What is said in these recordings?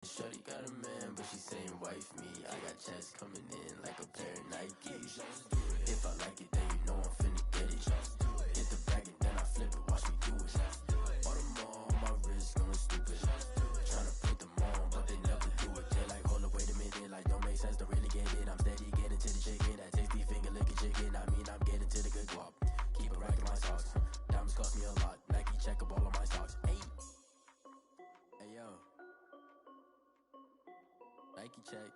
Shorty got a man, but she saying wife me. I got checks coming in like a pair of Nikes. If I like it, then you know I'm finna get it. Hit the bag and then I flip it, watch me do it. All them on my wrist going stupid. Tryna put them on, but they never do it. They like, hold up, wait a minute, like don't make sense, don't really get it. I'm steady getting to the chicken, that tasty finger licking chicken. I mean, I'm getting to the good guap. Keep a rack in my socks. Diamonds cost me a lot. Nike check up all of my socks. Hey yo. Nike check.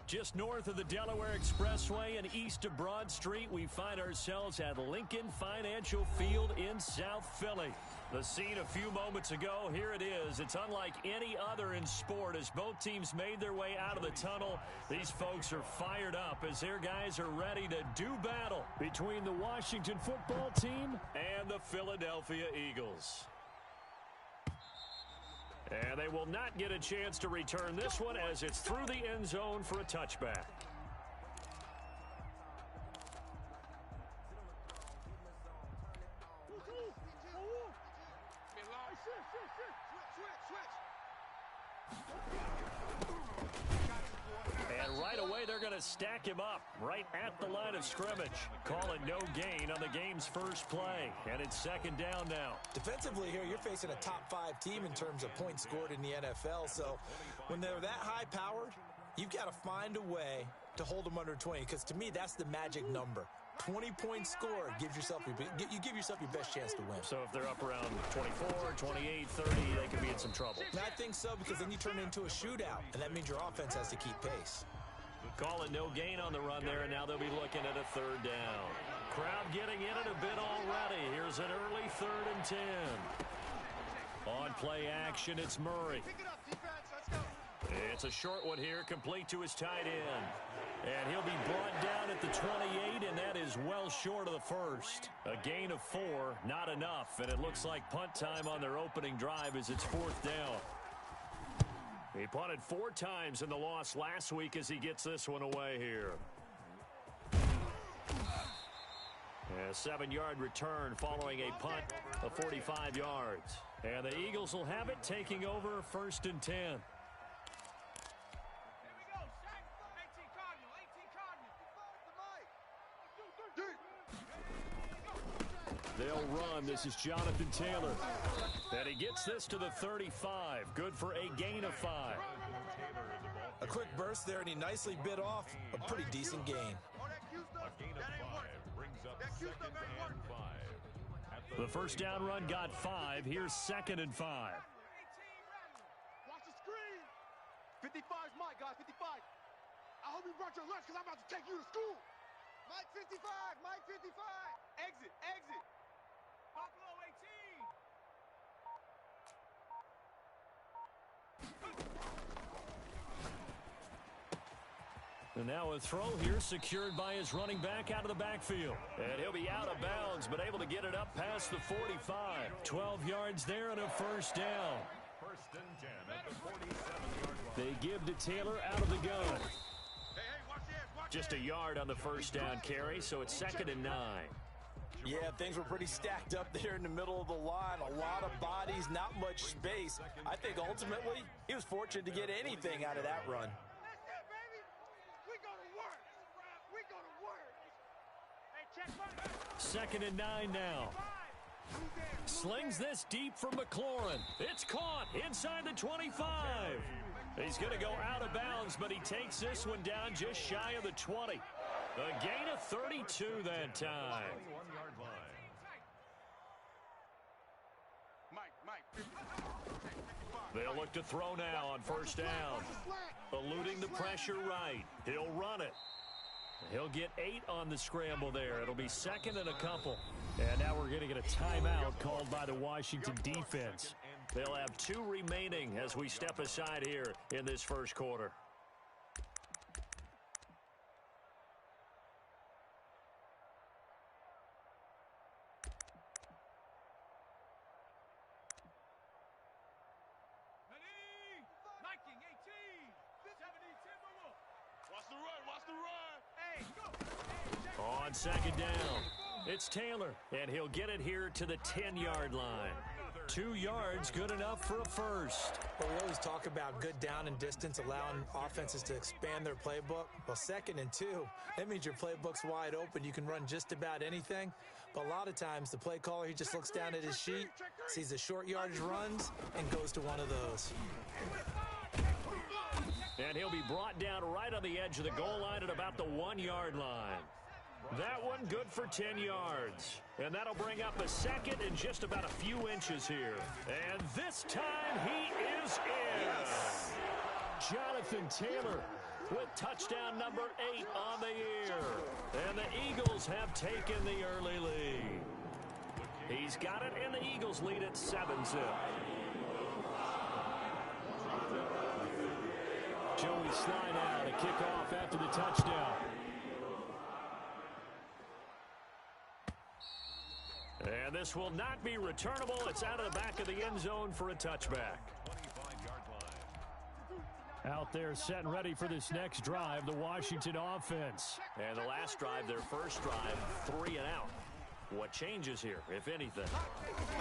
Just north of the Delaware Expressway and east of Broad Street, we find ourselves at Lincoln Financial Field in South Philly. The scene a few moments ago, here it is. It's unlike any other in sport as both teams made their way out of the tunnel. These folks are fired up as their guys are ready to do battle between the Washington football team and the Philadelphia Eagles. And they will not get a chance to return this one as it's through the end zone for a touchback. And right away, they're going to stack him up right at the line of scrimmage. Call it no gain on the game's first play. And it's second down now. Defensively here, you're facing a top-5 team in terms of points scored in the NFL. So when they're that high-powered, you've got to find a way to hold them under 20. Because to me, that's the magic number. 20-point score gives yourself you give yourself your best chance to win. So if they're up around 24, 28, 30, they could be in some trouble. And I think so, because then you turn it into a shootout, and that means your offense has to keep pace. Call it no gain on the run there, and now they'll be looking at a third down. Crowd getting in it a bit already. Here's an early 3rd and 10. On play action, it's Murray. It's a short one here, complete to his tight end. And he'll be brought down at the 28, and that is well short of the first. A gain of 4, not enough, and it looks like punt time on their opening drive as it's 4th down. He punted 4 times in the loss last week as he gets this one away here. A 7-yard return following a punt of 45 yards. And the Eagles will have it, taking over 1st and 10. They'll run. This is Jonathan Taylor. And he gets this to the 35. Good for a gain of 5. A quick burst there, and he nicely bit off a pretty decent gain. A gain of 5 brings up 2nd and 5. The first down run got 5. Here's 2nd and 5. Watch the screen. 55's Mike, guys. 55. I hope you brought your lunch, because I'm about to take you to school. Mike 55. Mike 55. Exit. Exit. Buffalo 18. And now a throw here secured by his running back out of the backfield. And he'll be out of bounds, but able to get it up past the 45. 12 yards there and a first down. 1st and 10 at the 47-yard line. They give to Taylor out of the gun. Hey, watch this. Watch Just a yard on the first down carry, so it's 2nd and 9. Yeah, things were pretty stacked up there in the middle of the line. A lot of bodies, not much space. I think ultimately he was fortunate to get anything out of that run. That's it, baby. We go to work. We go to work. Hey, check 2nd and 9 now. Slings this deep for McLaurin. It's caught inside the 25. He's going to go out of bounds, but he takes this one down just shy of the 20. A gain of 32 that time. 21-yard line. Mike. They'll look to throw now on first down. Eluding the pressure right. He'll run it. He'll get 8 on the scramble there. It'll be 2nd and a couple. And now we're going to get a timeout called by the Washington defense. They'll have 2 remaining as we step aside here in this first quarter. On 2nd down, it's Taylor, and he'll get it here to the 10-yard line. 2 yards, good enough for a first. Well, we always talk about good down and distance, allowing offenses to expand their playbook. Well, 2nd and 2, that means your playbook's wide open. You can run just about anything. But a lot of times, the play caller, he just looks down at his sheet, sees the short yardage runs, and goes to one of those. And he'll be brought down right on the edge of the goal line at about the 1-yard line. That one good for 10 yards. And that'll bring up a 2nd and just about a few inches here. And this time he is in. Yes. Jonathan Taylor with touchdown number 8 on the year. And the Eagles have taken the early lead. He's got it, and the Eagles lead at 7-zip. Joey Sly now to kick off after the touchdown. And this will not be returnable. It's out of the back of the end zone for a touchback. 25-yard line. Out there set and ready for this next drive, the Washington offense. And the last drive, their first drive, 3 and out. What changes here, if anything?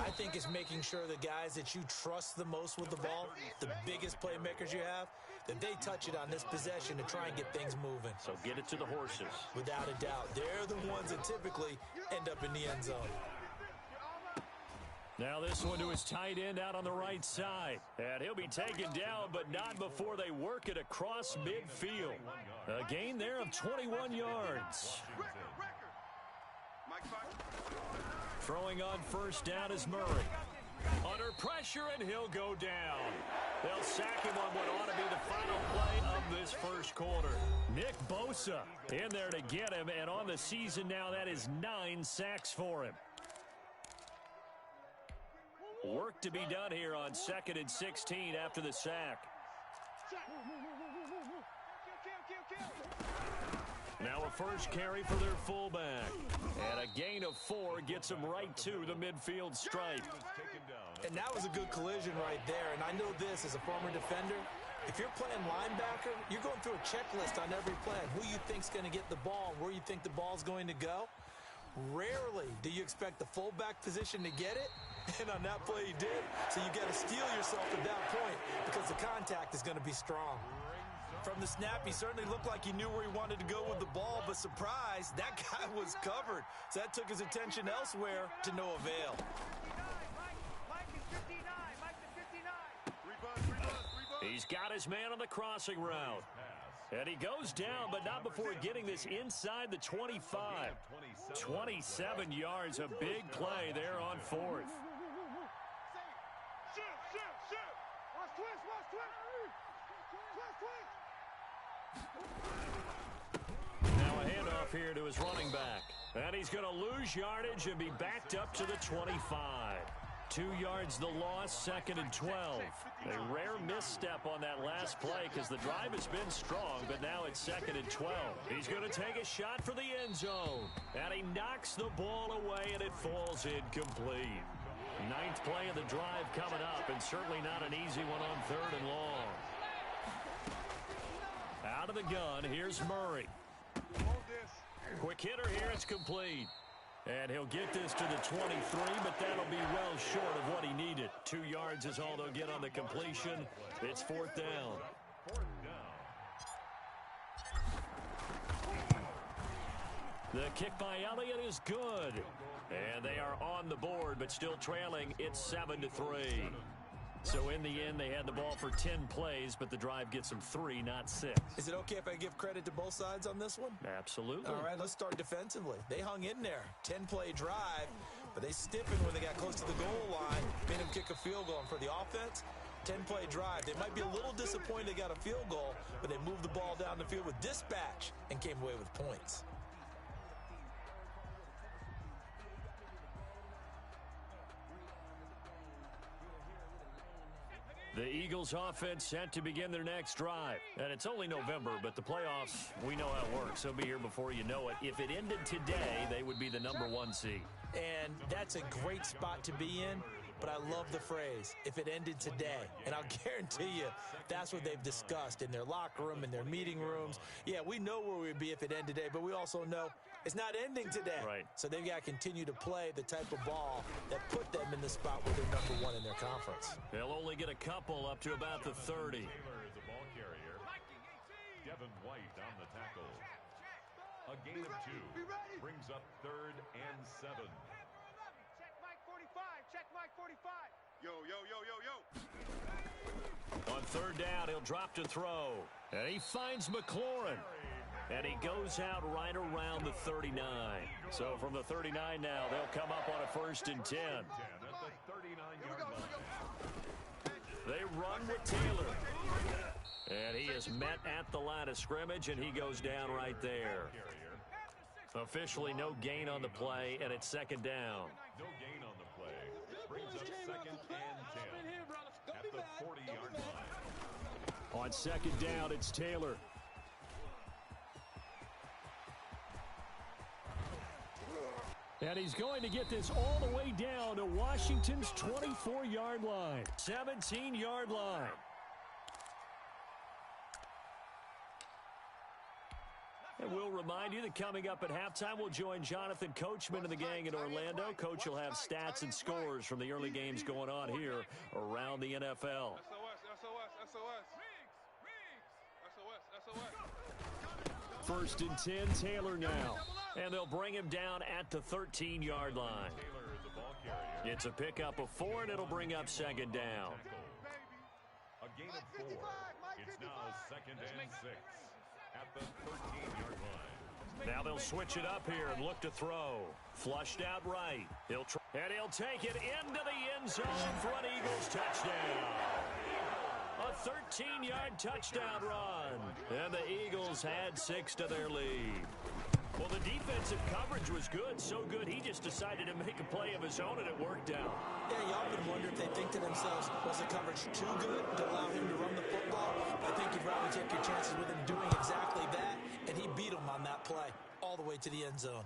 I think it's making sure the guys that you trust the most with the ball, the biggest playmakers you have, that they touch it on this possession to try and get things moving. So get it to the horses. Without a doubt. They're the ones that typically end up in the end zone. Now this one to his tight end out on the right side. And he'll be taken down, but not before they work it across midfield. A gain there of 21 yards. Throwing on first down is Murray. Under pressure, and he'll go down. They'll sack him on what ought to be the final play of this first quarter. Nick Bosa in there to get him, and on the season now, that is 9 sacks for him. Work to be done here on 2nd and 16 after the sack. Now a first carry for their fullback. And a gain of 4 gets him right to the midfield stripe. And that was a good collision right there. And I know this as a former defender. If you're playing linebacker, you're going through a checklist on every play. Who you think's going to get the ball, where you think the ball's going to go. Rarely do you expect the fullback position to get it. And on that play he did. So you got to steel yourself at that point because the contact is going to be strong. From the snap, he certainly looked like he knew where he wanted to go with the ball, but surprise, that guy was covered. So that took his attention elsewhere to no avail. He's got his man on the crossing route. And he goes down, but not before getting this inside the 25. 27 yards, a big play there on 4th. Now a handoff here to his running back. And he's going to lose yardage and be backed up to the 25. 2 yards the loss, 2nd and 12. A rare misstep on that last play because the drive has been strong, but now it's 2nd and 12. He's going to take a shot for the end zone. And he knocks the ball away, and it falls incomplete. 9th play of the drive coming up, and certainly not an easy one on 3rd and long. Out of the gun, here's Murray. Quick hitter here, it's complete. And he'll get this to the 23, but that'll be well short of what he needed. 2 yards is all they'll get on the completion. It's 4th down. The kick by Elliott is good. And they are on the board, but still trailing. It's 7-3. So in the end, they had the ball for 10 plays, but the drive gets them 3, not 6. Is it okay if I give credit to both sides on this one? Absolutely. All right, let's start defensively. They hung in there. 10-play drive, but they stiffened when they got close to the goal line, made them kick a field goal. And for the offense, 10-play drive. They might be a little disappointed they got a field goal, but they moved the ball down the field with dispatch and came away with points. The Eagles offense set to begin their next drive. And it's only November, but the playoffs, we know how it works. They'll be here before you know it. If it ended today, they would be the number 1 seed. And that's a great spot to be in, but I love the phrase, if it ended today. And I'll guarantee you that's what they've discussed in their locker room, in their meeting rooms. Yeah, we know where we'd be if it ended today, but we also know it's not ending today. Right. So they've got to continue to play the type of ball that put them in the spot where they're number 1 in their conference. They'll only get a couple up to about the 30. Taylor is the ball carrier. Devin White on the tackle. A gain of 2 brings up 3rd and 7. Check Mike 45. Check Mike 45. Yo, yo, yo, yo, yo. On 3rd down, he'll drop to throw. And he finds McLaurin. And he goes out right around the 39. So from the 39 now, they'll come up on a 1st and 10. At the 39-yard line. They run with Taylor. And he is met at the line of scrimmage, and he goes down right there. Officially no gain on the play, and it's 2nd down. No gain on the play. Brings up 2nd and 10 at the 40-yard line. On 2nd down, it's Taylor. And he's going to get this all the way down to Washington's 24-yard line. 17-yard line. And we'll remind you that coming up at halftime, we'll join Jonathan Coachman and the gang in Orlando. Coach will have stats and scores from the early games going on here around the NFL. First and 10, Taylor now. And they'll bring him down at the 13-yard line. It's a pickup of 4, and it'll bring up 2nd down. A gain of 4. It's now 2nd and 6 at the 13-yard line. Now they'll switch it up here and look to throw. Flushed out right. He'll take it into the end zone for an Eagles touchdown. A 13-yard touchdown run. And the Eagles had 6 to their lead. Well, the defensive coverage was good, so good he just decided to make a play of his own, and it worked out. Yeah, you often wonder if they think to themselves, was the coverage too good to allow him to run the football? I think you'd rather take your chances with him doing exactly that, and he beat him on that play all the way to the end zone.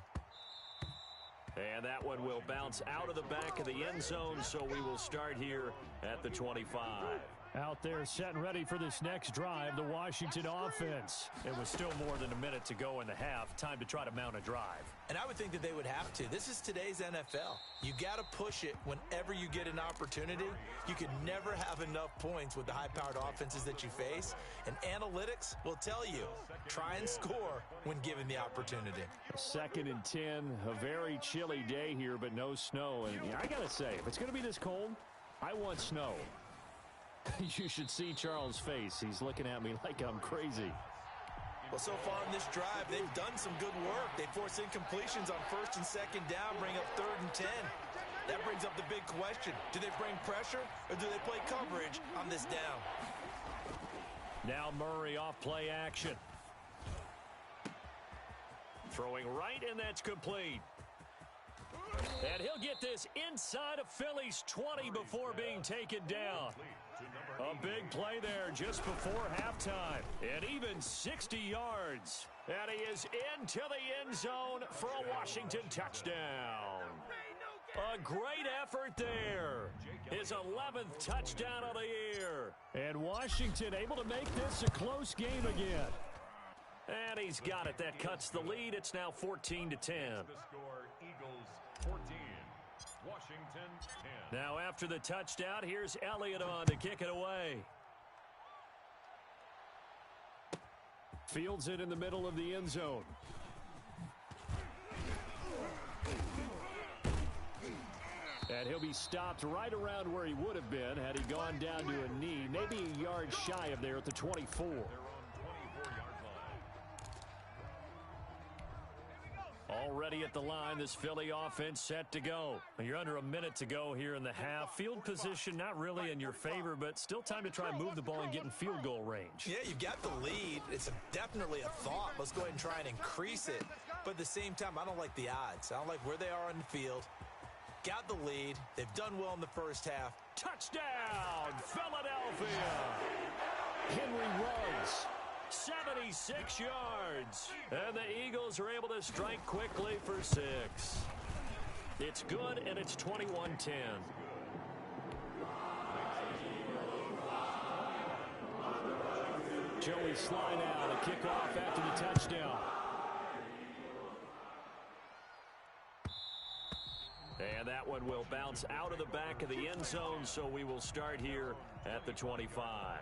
And that one will bounce out of the back of the end zone, so we will start here at the 25. Out there set and ready for this next drive, the Washington offense. It was still more than a minute to go in the half. Time to try to mount a drive. And I would think that they would have to. This is today's NFL. You got to push it whenever you get an opportunity. You can never have enough points with the high-powered offenses that you face. And analytics will tell you, try and score when given the opportunity. 2nd and 10, a very chilly day here, but no snow. And I got to say, if it's going to be this cold, I want snow. You should see Charles' face. He's looking at me like I'm crazy. Well, so far in this drive, they've done some good work. They force incompletions on 1st and 2nd down, bring up 3rd and 10. That brings up the big question. Do they bring pressure, or do they play coverage on this down? Now Murray off play action. Throwing right, and that's complete. And he'll get this inside of Philly's 20 before being taken down. A big play there just before halftime. And even 60 yards. And he is into the end zone for a Washington touchdown. A great effort there. His 11th touchdown of the year. And Washington able to make this a close game again. And he's got it. That cuts the lead. It's now 14 to 10. The score, Eagles 14, Washington 10. Now after the touchdown, here's Elliott on to kick it away. Fields it in the middle of the end zone. And he'll be stopped right around where he would have been had he gone down to a knee, maybe a yard shy of there at the 24. Already at the line, this Philly offense set to go. You're under a minute to go here in the half. Field position not really in your favor, but still time to try and move the ball and get in field goal range. Yeah, you've got the lead. It's definitely a thought. Let's go ahead and try and increase it. But at the same time, I don't like the odds. I don't like where they are on the field. Got the lead. They've done well in the first half. Touchdown, Philadelphia! Henry Ruggs. 76 yards. And the Eagles are able to strike quickly for 6. It's good, and it's 21-10. Joey Sly now to kick off after the touchdown. And that one will bounce out of the back of the end zone, so we will start here at the 25.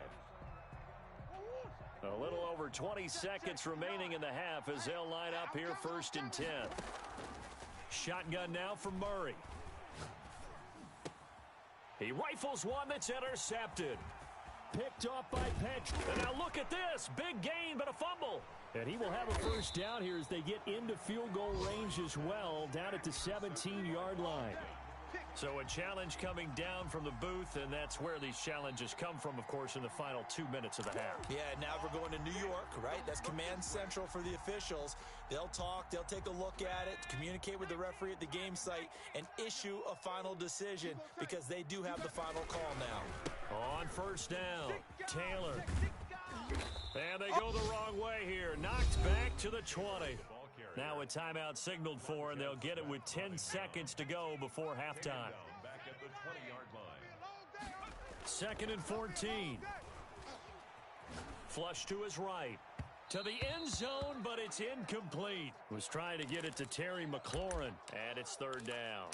A little over 20 seconds remaining in the half as they'll line up here 1st and 10. Shotgun now from Murray. He rifles one that's intercepted. Picked off by Patrick. And now look at this. Big gain, but a fumble. And he will have a first down here as they get into field goal range as well, down at the 17-yard line. So a challenge coming down from the booth, and that's where these challenges come from, of course, in the final 2 minutes of the half. Yeah, now we're going to New York, right? That's command central for the officials. They'll talk, they'll take a look at it, communicate with the referee at the game site, and issue a final decision because they do have the final call now. On first down, Taylor. And they go the wrong way here. Knocked back to the 20. Now a timeout signaled for, and they'll get it with 10 seconds to go before halftime. Back at the 20-yard line. 2nd and 14. Flush to his right. To the end zone, but it's incomplete. Was trying to get it to Terry McLaurin, and it's 3rd down.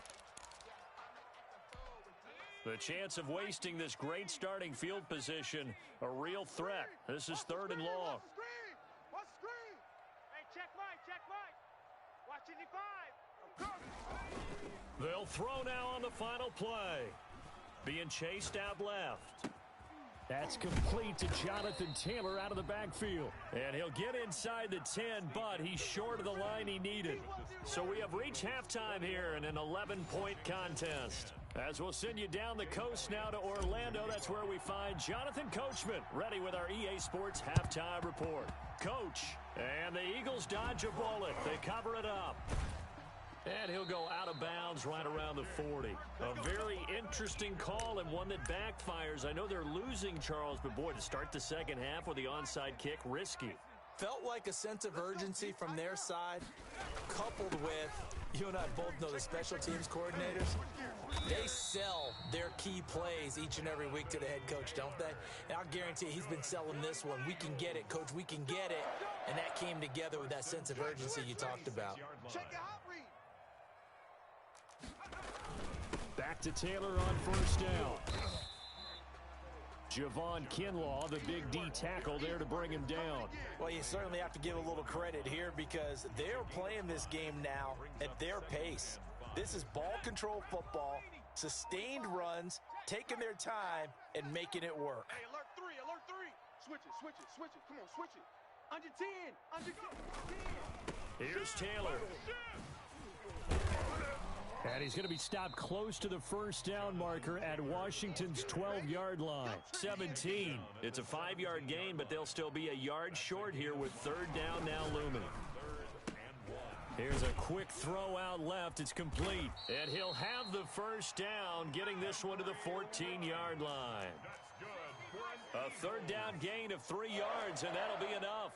The chance of wasting this great starting field position, a real threat. This is 3rd and long. Watch the screen. Hey, check Mike. Watch it, 5. They'll throw now on the final play. Being chased out left. That's complete to Jonathan Taylor out of the backfield. And he'll get inside the 10, but he's short of the line he needed. So we have reached halftime here in an 11-point contest. As we'll send you down the coast now to Orlando, that's where we find Jonathan Coachman, ready with our EA Sports Halftime Report. Coach, and the Eagles dodge a bullet. They cover it up. And he'll go out of bounds right around the 40. A very interesting call and one that backfires. I know they're losing, Charles, but boy, to start the second half with the onside kick, risky. Felt like a sense of urgency from their side, coupled with, you and I both know the special teams coordinators. They sell their key plays each and every week to the head coach, don't they? And I'll guarantee he's been selling this one. We can get it, coach, we can get it. And that came together with that sense of urgency you talked about. Check the hot read. Back to Taylor on first down. Javon Kinlaw, the big D tackle there to bring him down. Well, you certainly have to give a little credit here because they're playing this game now at their pace. This is ball control football, sustained runs, taking their time, and making it work. Hey, alert 3, alert 3. Switch it, switch it, switch it. Come on, switch it. Under 10, under 10. Here's Taylor. And he's going to be stopped close to the first down marker at Washington's 12-yard line. 17. It's a 5-yard gain, but they'll still be a yard short here with third down now looming. Here's a quick throw out left. It's complete. And he'll have the first down, getting this one to the 14-yard line. A third down gain of 3 yards, and that'll be enough.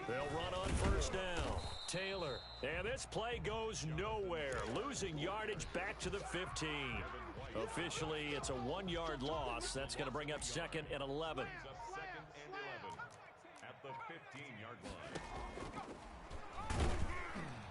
They'll run on first down. Taylor. And this play goes nowhere. Losing yardage back to the 15. Officially, it's a 1-yard loss. That's going to bring up second and 11. Second and 11 at the 15-yard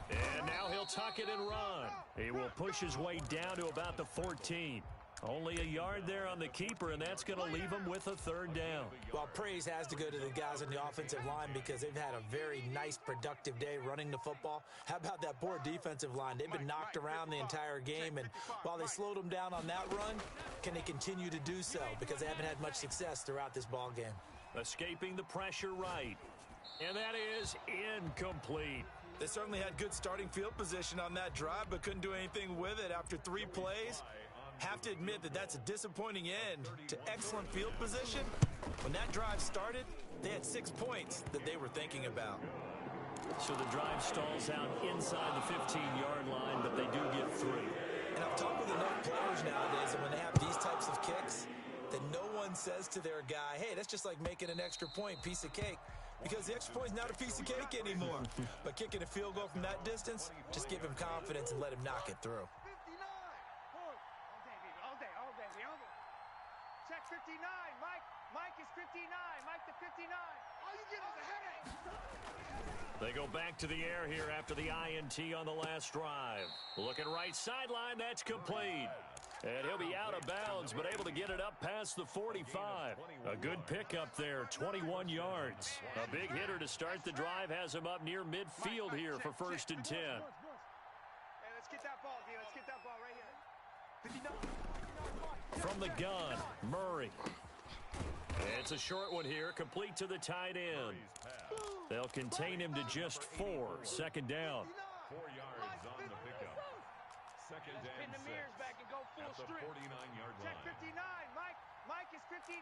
line. And now he'll tuck it and run. He will push his way down to about the 14. Only a yard there on the keeper, and that's going to leave him with a third down. Well, praise has to go to the guys on the offensive line because they've had a very nice, productive day running the football. How about that poor defensive line? They've been knocked around the entire game, and while they slowed them down on that run, can they continue to do so? Because they haven't had much success throughout this ball game. Escaping the pressure right. And that is incomplete. They certainly had good starting field position on that drive, but couldn't do anything with it after 3 plays. Have to admit that that's a disappointing end to excellent field position. When that drive started, they had 6 points that they were thinking about. So the drive stalls out inside the 15-yard line, but they do get 3. And I've talked with enough players nowadays that when they have these types of kicks, that no one says to their guy, hey, that's just like making an extra point, piece of cake. Because the extra point is not a piece of cake anymore. But kicking a field goal from that distance, just give him confidence and let him knock it through. Check 59, Mike. Mike is 59. Mike to 59. All you get is a headache. They go back to the air here after the INT on the last drive. Looking right sideline, that's complete. And he'll be out of bounds, but able to get it up past the 45. A good pickup there, 21 yards. A big hitter to start the drive has him up near midfield here for first and 10. Hey, let's get that ball, D. Let's get that ball right here. 59. From the gun, Murray. It's a short one here, complete to the tight end. They'll contain him to just 4. Second down. 4 yards on the pickup. Second Pin and the 6 mirrors back and go full at the strip. 49-yard line. Check 59, Mike. Mike is 59.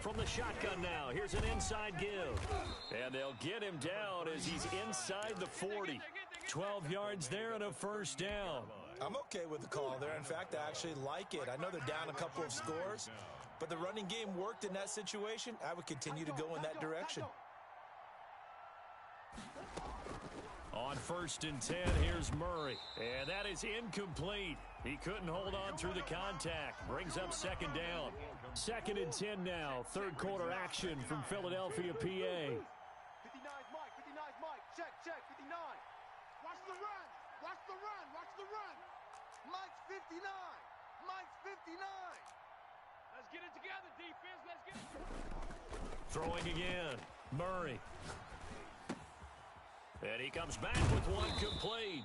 From the shotgun now, here's an inside give. And they'll get him down as he's inside the 40. 12 yards there and a first down. I'm okay with the call there. In fact, I actually like it. I know they're down a couple of scores, but the running game worked in that situation. I would continue to go in that direction. On first and 10, here's Murray. And that is incomplete. He couldn't hold on through the contact. Brings up second down. Second and 10 now. Third quarter action from Philadelphia, PA. 59's Mike. 59's Mike. Check, 59. Watch the run. Watch the run. Watch the run. Mike's 59. Mike's 59. Let's get it together, defense. Let's get it. Throwing again. Murray. And he comes back with one complete.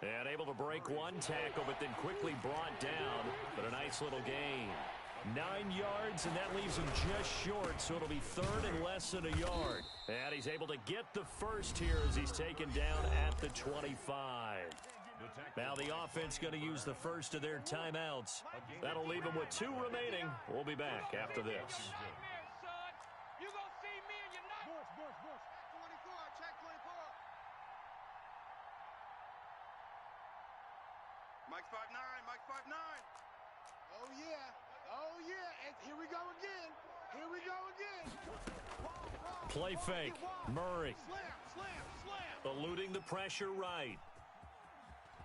And able to break one tackle, but then quickly brought down. But a nice little gain. 9 yards, and that leaves him just short, so it'll be third and less than a yard. And he's able to get the first here as he's taken down at the 25. Now the offense going to use the first of their timeouts. That'll leave them with 2 remaining. We'll be back after this. Mike's 5'9", Mike's 5'9". Oh, yeah. Oh, yeah. And here we go again. Here we go again. Play fake. Murray. Slam. Eluding the pressure right.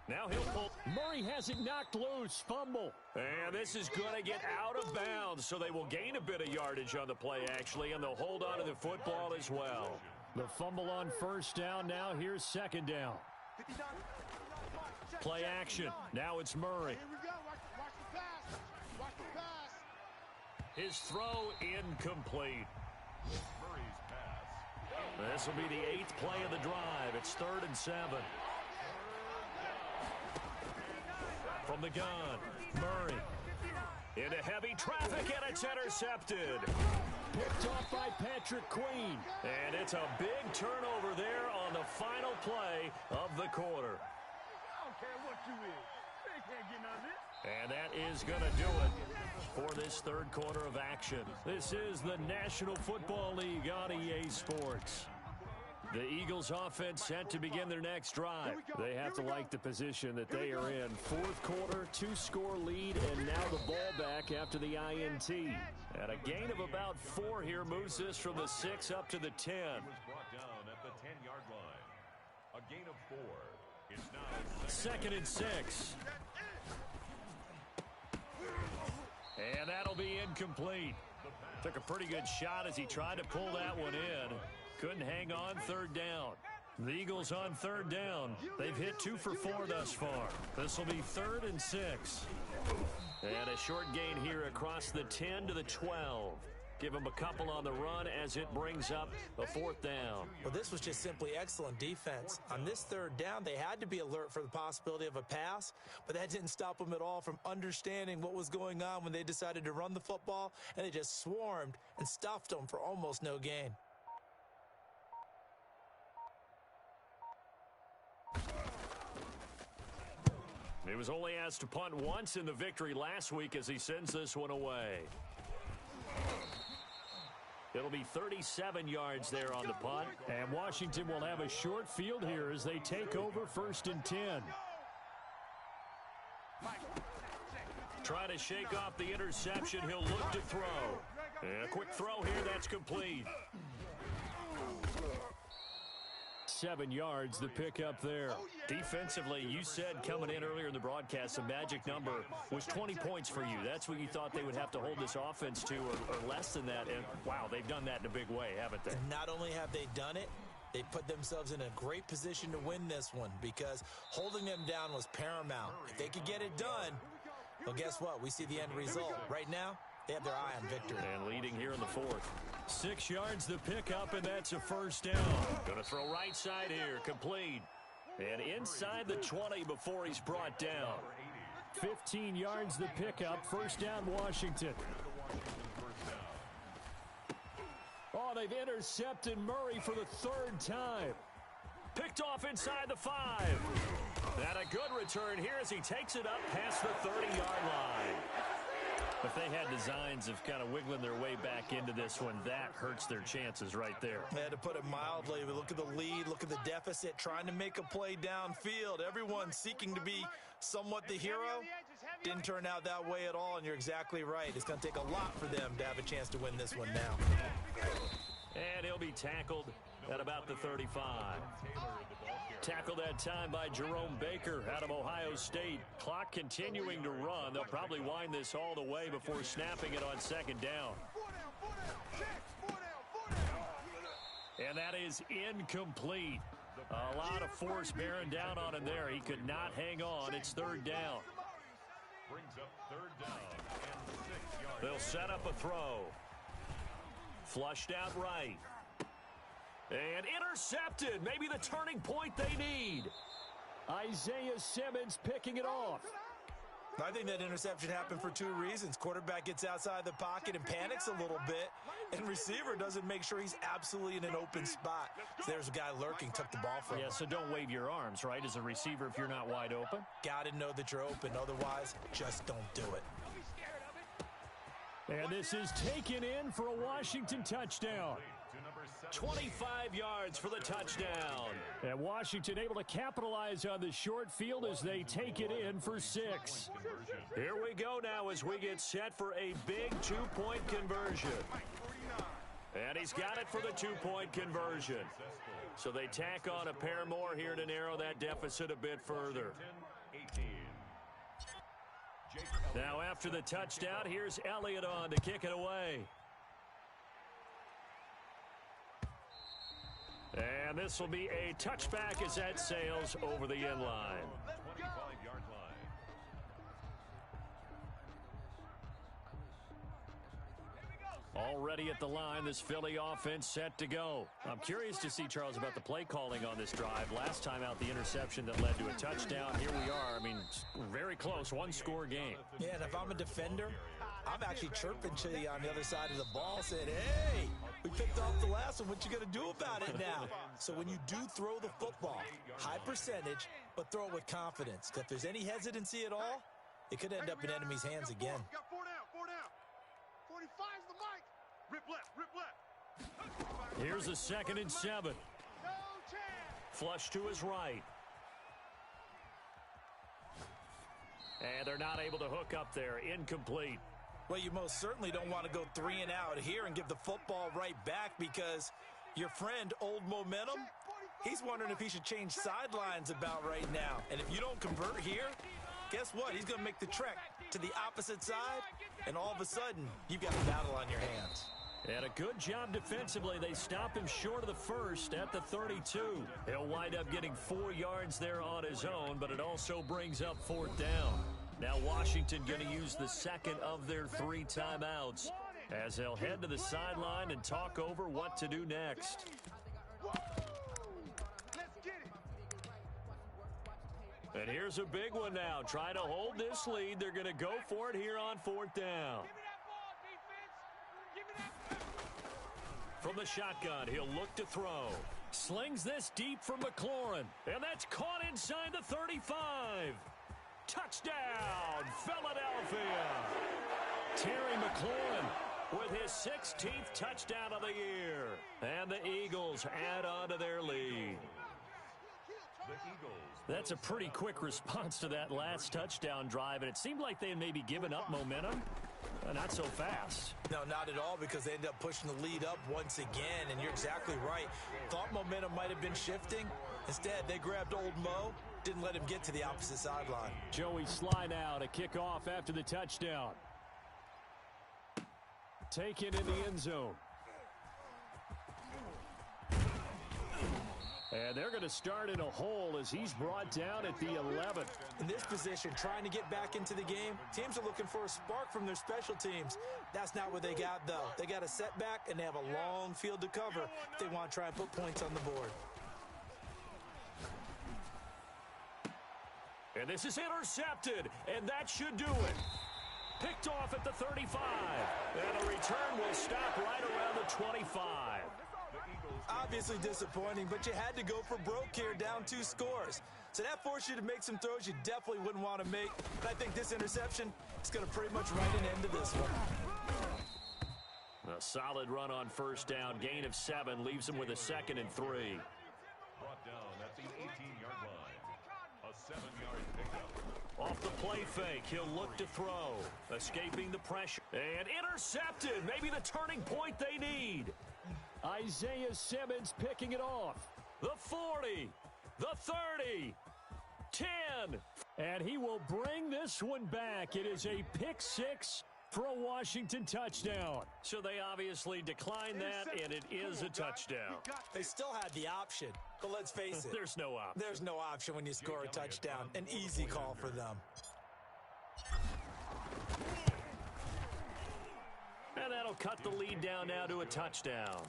Now he'll pull. Murray has it knocked loose. Fumble. And this is going to get out of bounds, so they will gain a bit of yardage on the play, actually, and they'll hold on to the football as well. The fumble on first down. Now here's second down. Play action. Now it's Murray. Here we go. Watch the pass. Watch the pass. His throw incomplete. Murray's pass. This will be the 8th play of the drive. It's 3rd and 7. From the gun, Murray. Into heavy traffic, and it's intercepted. Picked off by Patrick Queen. And it's a big turnover there on the final play of the quarter. And that is going to do it for this third quarter of action. This is the National Football League on EA Sports. The Eagles offense set to begin their next drive. They have to like the position that they are in. Fourth quarter, 2-score lead, and now the ball back after the INT. And a gain of about 4 here moves this from the 6 up to the 10. He was brought down at the 10-yard line. A gain of 4. It's now 2nd and 6. And that'll be incomplete. Took a pretty good shot as he tried to pull that one in. Couldn't hang on. 3rd down. The Eagles on 3rd down. They've hit 2 for 4 thus far. This will be 3rd and 6. And a short gain here across the 10 to the 12. Give them a couple on the run as it brings up a 4th down. Well, this was just simply excellent defense. On this 3rd down, they had to be alert for the possibility of a pass, but that didn't stop them at all from understanding what was going on when they decided to run the football, and they just swarmed and stuffed them for almost no gain. He was only asked to punt once in the victory last week as he sends this one away. It'll be 37 yards there on the punt. And Washington will have a short field here as they take over 1st and 10. Trying to shake off the interception. He'll look to throw. And a quick throw here. That's complete. 7 yards, the pickup there. Defensively, you said coming in earlier in the broadcast, the magic number was 20 points for you. That's what you thought they would have to hold this offense to, or less than that. And, wow, they've done that in a big way, haven't they? Not only have they done it, they put themselves in a great position to win this one because holding them down was paramount. If they could get it done, well, guess what? We see the end result. Right now, they have their eye on victory. And leading here in the 4th. 6 yards the pickup, and that's a 1st down. Going to throw right side here, complete. And inside the 20 before he's brought down. 15 yards the pickup, 1st down Washington. Oh, they've intercepted Murray for the 3rd time. Picked off inside the 5. And a good return here as he takes it up past the 30-yard line. If they had designs of kind of wiggling their way back into this one, that hurts their chances right there. They had to put it mildly. We look at the lead, look at the deficit, trying to make a play downfield. Everyone seeking to be somewhat the hero. Didn't turn out that way at all, and you're exactly right. It's going to take a lot for them to have a chance to win this one now. And he'll be tackled at about the 35. Tackled that time by Jerome Baker out of Ohio State. Clock continuing to run. They'll probably wind this all the way before snapping it on 2nd down. And that is incomplete. A lot of force bearing down on him there. He could not hang on. It's 3rd down. brings up 3rd down and 6 yards. They'll set up a throw. Flushed out right. And intercepted. Maybe the turning point they need. Isaiah Simmons picking it off. I think that interception happened for two reasons. Quarterback gets outside the pocket and panics a little bit, and receiver doesn't make sure he's absolutely in an open spot. So there's a guy lurking, took the ball from him. Yeah, so don't wave your arms, right, as a receiver if you're not wide open. Got to know that you're open. Otherwise, just don't do it. And this is taken in for a Washington touchdown. 25 yards for the touchdown. And Washington able to capitalize on the short field as they take it in for 6. Here we go now as we get set for a big two-point conversion. And he's got it for the two-point conversion. So they tack on a pair more here to narrow that deficit a bit further. Now after the touchdown, here's Elliott on to kick it away. And this will be a touchback as that sails over the end line. 25-yard line. Already at the line, this Philly offense set to go. I'm curious to see, Charles, about the play calling on this drive. Last time out, the interception that led to a touchdown. Here we are. I mean, very close, one-score game. Yeah, and if I'm a defender, I'm actually chirping to you on the other side of the ball, saying, hey, we picked off the last one. What you going to do about it now? So when you do throw the football, high percentage, but throw it with confidence. If there's any hesitancy at all, it could end up in enemy's hands again. Got 4 down. 45's the mic. Rip left. Here's a 2nd and 7. No chance. Flush to his right. And they're not able to hook up there. Incomplete. Well, you most certainly don't want to go 3 and out here and give the football right back because your friend, Old Momentum, he's wondering if he should change sidelines about right now. And if you don't convert here, guess what? He's going to make the trek to the opposite side, and all of a sudden, you've got a battle on your hands. And a good job defensively. They stop him short of the first at the 32. He'll wind up getting 4 yards there on his own, but it also brings up 4th down. Now Washington going to use the second of their 3 timeouts as they'll head to the sideline and talk over what to do next. And here's a big one now. Trying to hold this lead. They're going to go for it here on 4th down. From the shotgun, he'll look to throw. Slings this deep for McLaurin. And that's caught inside the 35. Touchdown, Philadelphia. Terry McLaurin with his 16th touchdown of the year. And the Eagles add on to their lead. That's a pretty quick response to that last touchdown drive, and it seemed like they had maybe given up momentum. Not so fast. No, not at all, because they ended up pushing the lead up once again, and you're exactly right. Thought momentum might have been shifting. Instead, they grabbed Old Mo, didn't let him get to the opposite sideline. Joey Sly now to kick off after the touchdown. Taken in the end zone. And they're going to start in a hole as he's brought down at the 11th. In this position, trying to get back into the game, teams are looking for a spark from their special teams. That's not what they got, though. They got a setback, and they have a long field to cover if they want to try and put points on the board. And this is intercepted, and that should do it. Picked off at the 35. And the return will stop right around the 25. Obviously disappointing, but you had to go for broke here, down 2 scores. So that forced you to make some throws you definitely wouldn't want to make. But I think this interception is going to pretty much write an end to this one. A solid run on 1st down. Gain of 7 leaves him with a 2nd and 3. Brought down at the 18-yard line. A 7-yard pickup. Off the play fake, he'll look to throw. Escaping the pressure. And intercepted. Maybe the turning point they need. Isaiah Simmons picking it off. The 40, the 30, 10. And he will bring this one back. It is a pick 6 for a Washington touchdown. So they obviously declined that, and it is a touchdown. They still had the option, but let's face it. There's no option. There's no option when you score a touchdown. An easy call for them. And that'll cut the lead down now to a touchdown.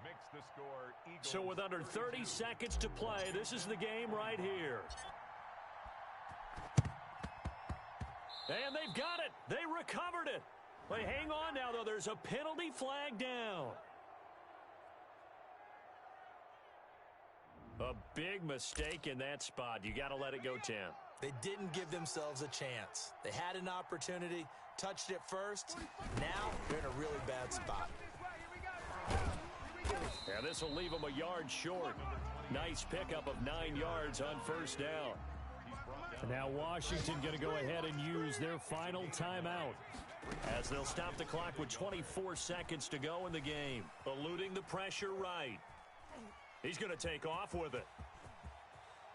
Makes the score Eagles. So with under 30 seconds to play, this is the game right here. And they've got it. They recovered it. Wait, hang on now, though. There's a penalty flag down. A big mistake in that spot. You got to let it go, Tim. They didn't give themselves a chance. They had an opportunity, touched it first. Now they're in a really bad spot. Yeah, this will leave them a yard short. Nice pickup of 9 yards on first down. Now Washington going to go ahead and use their final timeout as they'll stop the clock with 24 seconds to go in the game. Eluding the pressure right. He's going to take off with it.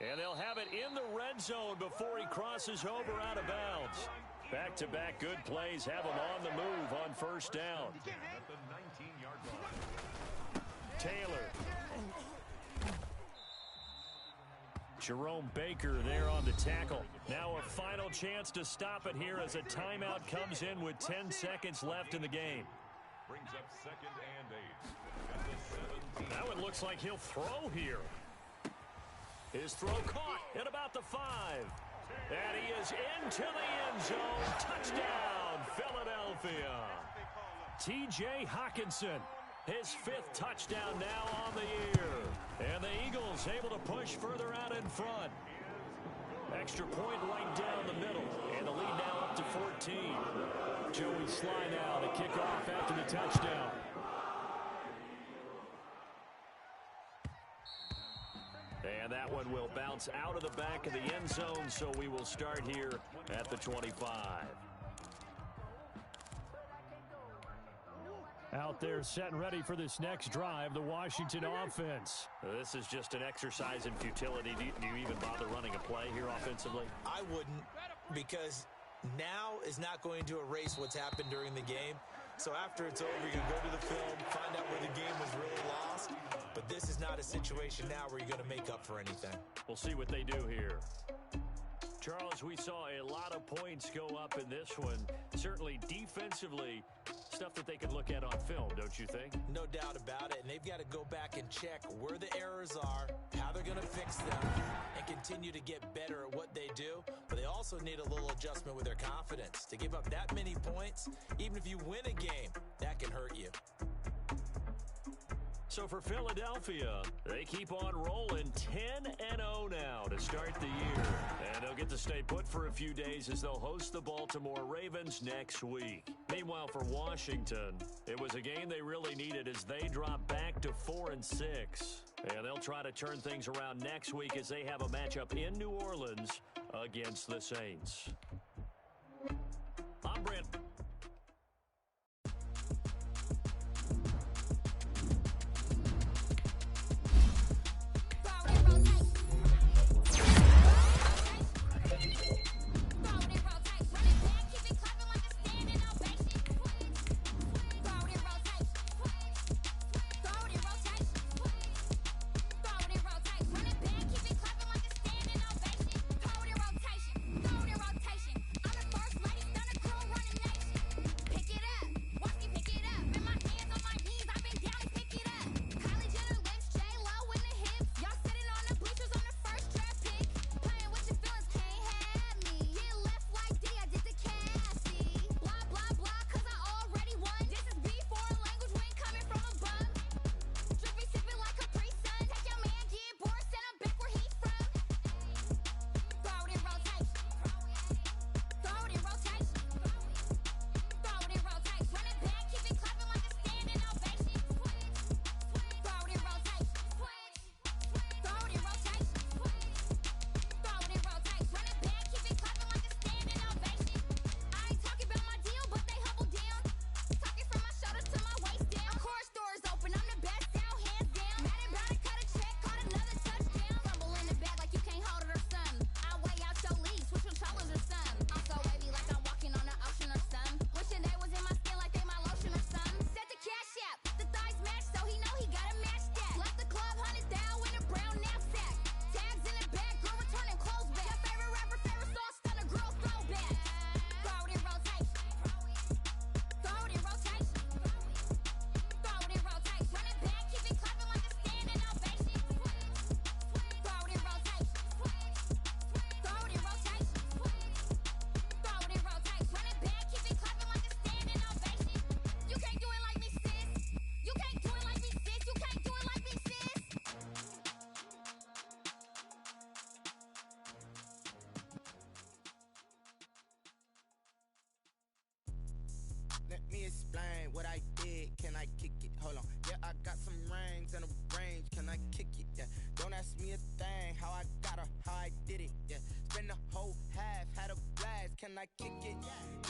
And they'll have it in the red zone before he crosses over out of bounds. Back-to-back good plays have him on the move on first down. Taylor. Jerome Baker there on the tackle. Now a final chance to stop it here as a timeout comes in with 10 seconds left in the game. Brings up 2nd and 8. At the 17. Now it looks like he'll throw here. His throw caught at about the 5. And he is into the end zone. Touchdown, Philadelphia. T.J. Hockenson, his 5th touchdown now on the year. And the Eagles able to push further out in front. Extra point right down the middle. And the lead now up to 14. Joey Sly now to kick off after the touchdown. And that one will bounce out of the back of the end zone, so we will start here at the 25. Out there set and ready for this next drive, the Washington offense. This is just an exercise in futility. Do you even bother running a play here offensively? I wouldn't, because now is not going to erase what's happened during the game. So after it's over, you can go to the film, find out where the game was really lost. But this is not a situation now where you're going to make up for anything. We'll see what they do here. Charles, we saw a lot of points go up in this one. Certainly defensively, stuff that they could look at on film, don't you think? No doubt about it. And they've got to go back and check where the errors are, how they're going to fix them, and continue to get better at what they do. But they also need a little adjustment with their confidence. To give up that many points, even if you win a game, that can hurt you. So for Philadelphia, they keep on rolling 10-0 now to start the year. And they'll get to stay put for a few days as they'll host the Baltimore Ravens next week. Meanwhile, for Washington, it was a game they really needed as they drop back to 4-6. And they'll try to turn things around next week as they have a matchup in New Orleans against the Saints. I'm Brent. I did it, yeah. Spend the whole half, had a blast, can I kick it?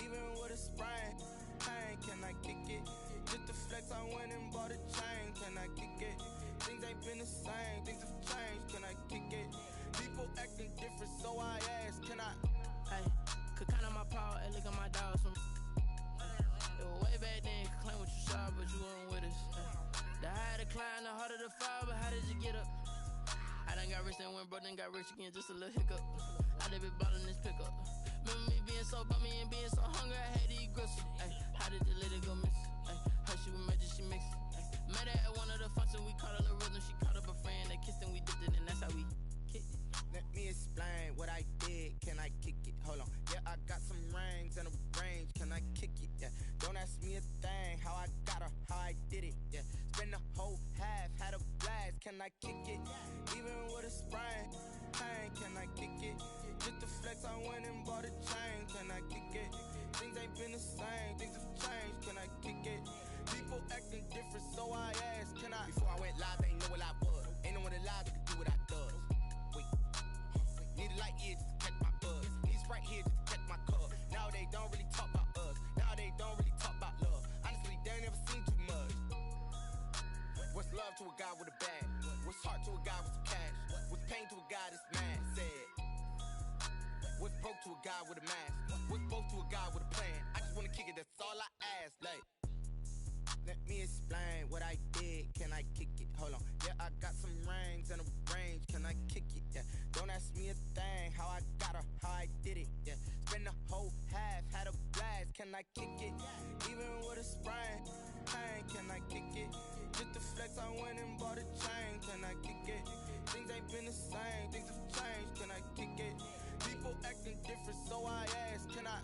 Even with a sprain, pain, can I kick it? Just the flex, I went and bought a chain, can I kick it? Things ain't been the same, things have changed, can I kick it? People acting different, so I asked, can I? Hey, could count on my power and look at my dogs from. It was way back then, could claim what you saw, but you weren't with us. The higher the climb, the harder the fall, but how did you get up? I done got rich and went broke, then got rich again, just a little hiccup. I done been ballin' this pickup. Remember me being so bummy and being so hungry, I had to eat gristle. Ay, how did the lady go miss? Ay, her she was major, she mixed. Met her at one of the functions, we caught a little rhythm, she caught up a friend, they kissed and we dipped it, and that's how we kicked it. Let me explain what I did, can I kick it? Hold on, yeah, I got some rings and a range, can I kick it? Yeah, don't ask me a thing, how I got her, how I did it, yeah. Spend the whole half, had a blast, can I kick it? Even with a sprain, pain, can I kick it? Just the flex, I went and bought a chain, can I kick it? Things ain't been the same, things have changed, can I kick it? People acting different, so I asked, can I? Before I went live, they ain't know what I was. Ain't no one alive that could do what I does. Wait, need a light here just to catch my buzz. Need Sprite here just to catch my cup. Now they don't really talk about us. Now they don't really talk about love. Honestly, they ain't never seen too much. What's love to a guy with a bag? What's heart to a guy with some cash? What's pain to a guy that's mad? Said. What's broke to a guy with a mask? What's broke to a guy with a plan? I just wanna kick it, that's all I ask. Like, let me explain what I did, can I kick it? Hold on, yeah, I got some rings and a range, can I kick it? Yeah, don't ask me a thing, how I got her, how I did it? Yeah, spend the whole half, had a blast, can I kick it? Even with a sprain, pain, can I kick it? Just the flex, I went and bought a chain, can I kick it? Things ain't been the same, things have changed, can I kick it? People acting different, so I asked, can I?